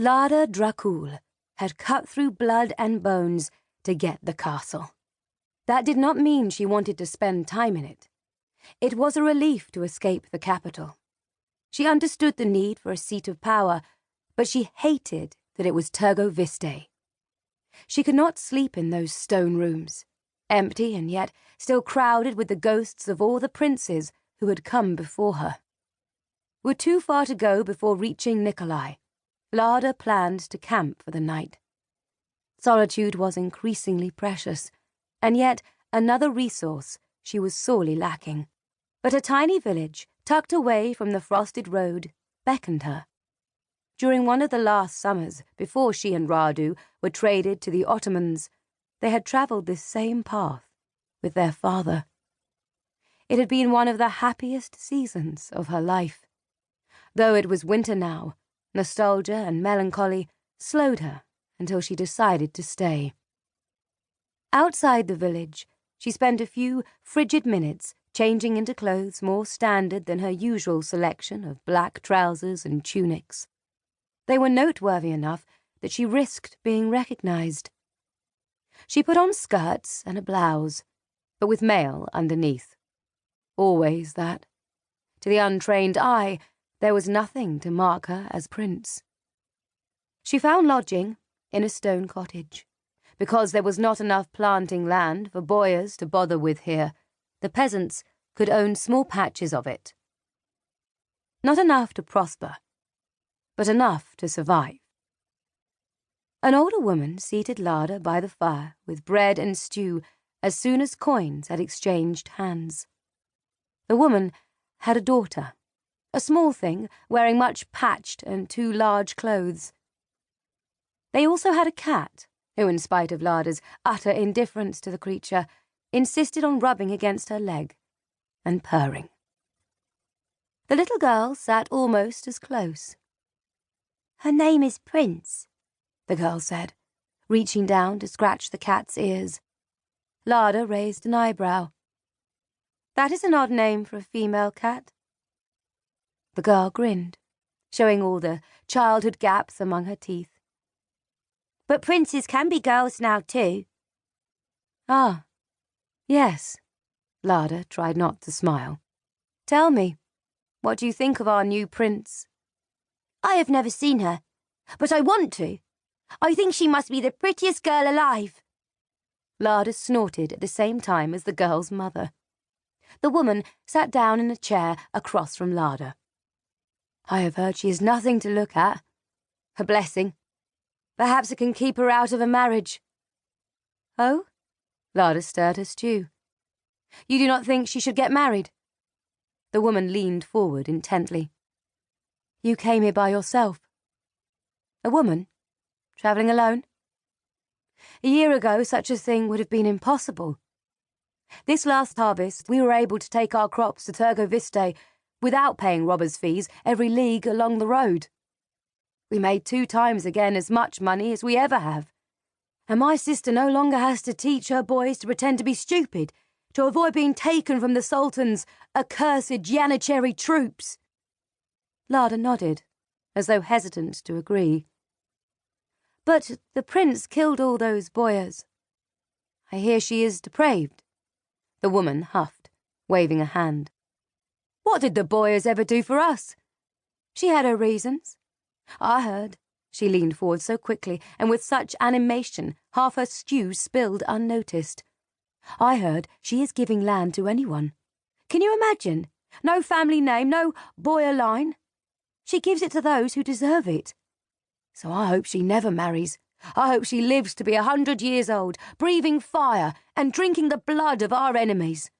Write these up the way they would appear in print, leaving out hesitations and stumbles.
Lada Dracul had cut through blood and bones to get the castle. That did not mean she wanted to spend time in it. It was a relief to escape the capital. She understood the need for a seat of power, but she hated that it was Tergo Viste. She could not sleep in those stone rooms, empty and yet still crowded with the ghosts of all the princes who had come before her. With too far to go before reaching Nikolai, Lada planned to camp for the night. Solitude was increasingly precious, and yet another resource she was sorely lacking. But a tiny village, tucked away from the frosted road, beckoned her. During one of the last summers, before she and Radu were traded to the Ottomans, they had travelled this same path with their father. It had been one of the happiest seasons of her life. Though it was winter now, nostalgia and melancholy slowed her until she decided to stay. Outside the village, she spent a few frigid minutes changing into clothes more standard than her usual selection of black trousers and tunics. They were noteworthy enough that she risked being recognized. She put on skirts and a blouse, but with mail underneath. Always that. To the untrained eye, there was nothing to mark her as prince. She found lodging in a stone cottage. Because there was not enough planting land for boyars to bother with here, the peasants could own small patches of it. Not enough to prosper, but enough to survive. An older woman seated Lada by the fire with bread and stew as soon as coins had exchanged hands. The woman had a daughter, a small thing wearing much patched and too large clothes. They also had a cat, who, in spite of Lada's utter indifference to the creature, insisted on rubbing against her leg and purring. The little girl sat almost as close. "Her name is Prince," the girl said, reaching down to scratch the cat's ears. Lada raised an eyebrow. "That is an odd name for a female cat." The girl grinned, showing all the childhood gaps among her teeth. "But princes can be girls now too." "Ah, yes." Lada tried not to smile. "Tell me, what do you think of our new prince?" "I have never seen her, but I want to. I think she must be the prettiest girl alive." Lada snorted at the same time as the girl's mother. The woman sat down in a chair across from Lada. "I have heard she is nothing to look at. A blessing. Perhaps it can keep her out of a marriage." "Oh?" Lada stirred her stew. "You do not think she should get married?" The woman leaned forward intently. "You came here by yourself? A woman? Travelling alone?" "A year ago, such a thing would have been impossible. This last harvest, we were able to take our crops to Tergo Viste without paying robbers' fees every league along the road. We made 2 times again as much money as we ever have. And my sister no longer has to teach her boys to pretend to be stupid to avoid being taken from the Sultan's accursed Janitschary troops." Lada nodded, as though hesitant to agree. "But the prince killed all those boyars. I hear she is depraved." The woman huffed, waving a hand. "What did the boyars ever do for us?" "She had her reasons. I heard." She leaned forward so quickly and with such animation half her stew spilled unnoticed. "I heard she is giving land to anyone. Can you imagine? No family name, no boyar line. She gives it to those who deserve it. So I hope she never marries. I hope she lives to be 100 years old, breathing fire and drinking the blood of our enemies."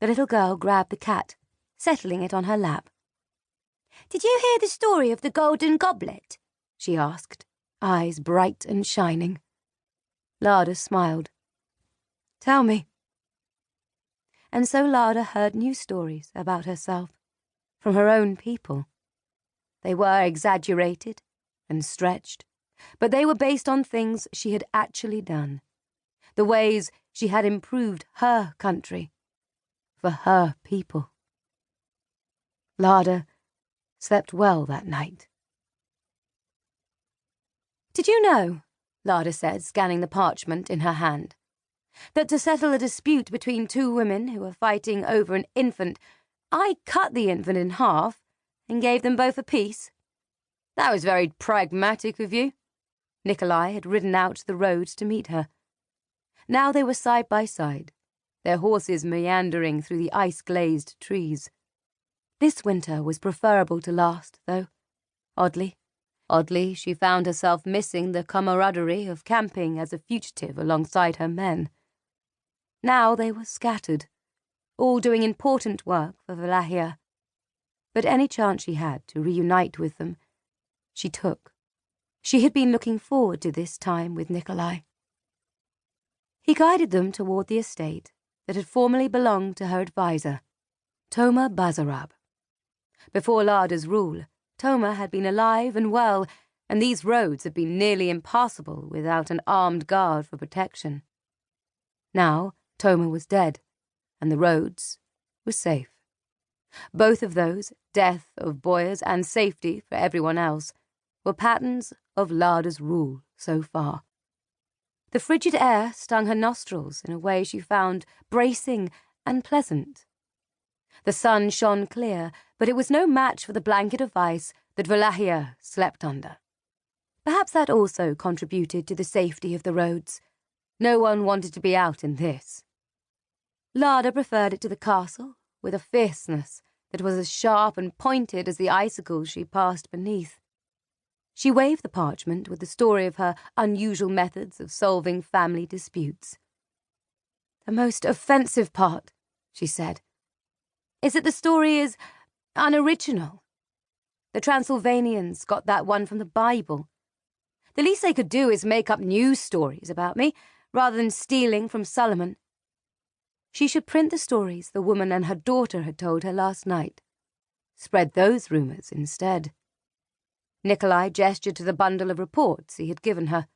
The little girl grabbed the cat, settling it on her lap. "Did you hear the story of the golden goblet?" she asked, eyes bright and shining. Lada smiled. "Tell me." And so Lada heard new stories about herself, from her own people. They were exaggerated and stretched, but they were based on things she had actually done, the ways she had improved her country, for her people. Lada slept well that night. "Did you know," Lada said, scanning the parchment in her hand, "that to settle a dispute between two women who were fighting over an infant, I cut the infant in half and gave them both a piece? That was very pragmatic of you." Nikolai had ridden out the road to meet her. Now they were side by side, their horses meandering through the ice-glazed trees. This winter was preferable to last, though. Oddly, she found herself missing the camaraderie of camping as a fugitive alongside her men. Now they were scattered, all doing important work for Wallachia. But any chance she had to reunite with them, she took. She had been looking forward to this time with Nikolai. He guided them toward the estate that had formerly belonged to her advisor, Toma Bazarab. Before Lada's rule, Toma had been alive and well, and these roads had been nearly impassable without an armed guard for protection. Now Toma was dead, and the roads were safe. Both of those, death of Boyers and safety for everyone else, were patterns of Lada's rule so far. The frigid air stung her nostrils in a way she found bracing and pleasant. The sun shone clear, but it was no match for the blanket of ice that Wallachia slept under. Perhaps that also contributed to the safety of the roads. No one wanted to be out in this. Lada preferred it to the castle, with a fierceness that was as sharp and pointed as the icicles she passed beneath. She waved the parchment with the story of her unusual methods of solving family disputes. "The most offensive part," she said, "is that the story is unoriginal. The Transylvanians got that one from the Bible. The least they could do is make up new stories about me, rather than stealing from Solomon. She should print the stories the woman and her daughter had told her last night. Spread those rumours instead." Nikolai gestured to the bundle of reports he had given her.